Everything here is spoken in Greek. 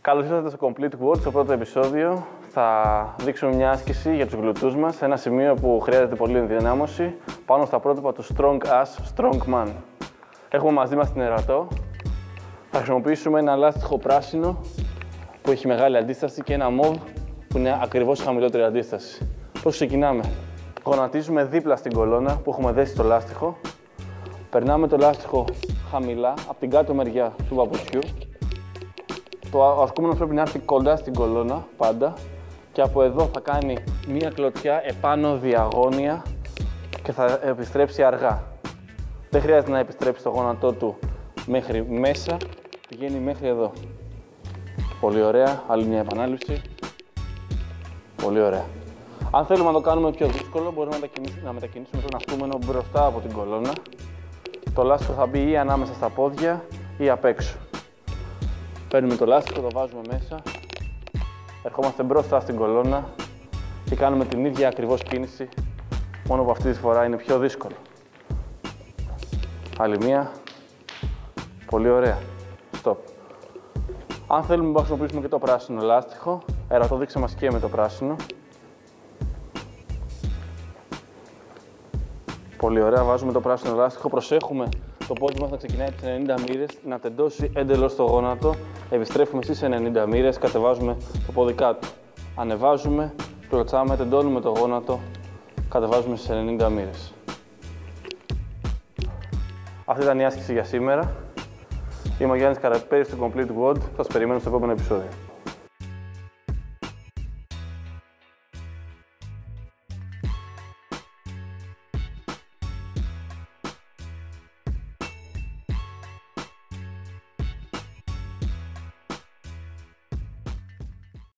Καλώς ήρθατε στο Complete World, στο πρώτο επεισόδιο. Θα δείξουμε μια άσκηση για τους γλουτούς μας, σε ένα σημείο που χρειάζεται πολύ ενδυνάμωση, πάνω στα πρότυπα του Strong As, Strong Man. Έχουμε μαζί μας την Ερατό. Θα χρησιμοποιήσουμε ένα λάστιχο πράσινο που έχει μεγάλη αντίσταση και ένα μοβ που είναι ακριβώς χαμηλότερη αντίσταση. Πώς ξεκινάμε? Γονατίζουμε δίπλα στην κολόνα που έχουμε δέσει στο λάστιχο. Περνάμε το λάστιχο χαμηλά από την κάτω μεριά του παπουτσιού. Το ασκούμενος πρέπει να έρθει κοντά στην κολόνα πάντα και από εδώ θα κάνει μία κλωτσιά επάνω διαγώνια και θα επιστρέψει αργά. Δεν χρειάζεται να επιστρέψει το γόνατό του μέχρι μέσα, πηγαίνει μέχρι εδώ. Πολύ ωραία, άλλη μια επανάληψη. Πολύ ωραία. Αν θέλουμε να το κάνουμε πιο δύσκολο, μπορούμε να μετακινήσουμε τον ασκούμενο μπροστά από την κολόνα. Το λάστιχο θα μπει ή ανάμεσα στα πόδια ή απ' έξω. Παίρνουμε το λάστιχο, το βάζουμε μέσα, ερχόμαστε μπροστά στην κολόνα και κάνουμε την ίδια ακριβώς κίνηση, μόνο που αυτή τη φορά είναι πιο δύσκολο. Άλλη μία. Πολύ ωραία. Stop. Αν θέλουμε να χρησιμοποιήσουμε και το πράσινο λάστιχο, Ερατό δείξε μας και με το πράσινο. Πολύ ωραία, βάζουμε το πράσινο λάστιχο, προσέχουμε το πόδι μας να ξεκινάει από τις 90 μοίρες, να τεντώσει εντελώς το γόνατο, επιστρέφουμε στις 90 μοίρες, κατεβάζουμε το πόδι κάτω. Ανεβάζουμε, κλωτσάμε, τεντώνουμε το γόνατο, κατεβάζουμε στις 90 μοίρες. Αυτή ήταν η άσκηση για σήμερα. Είμαι ο Γιάννης Καραπέρης του Complete World. Θα σας περιμένω στο επόμενο επεισόδιο.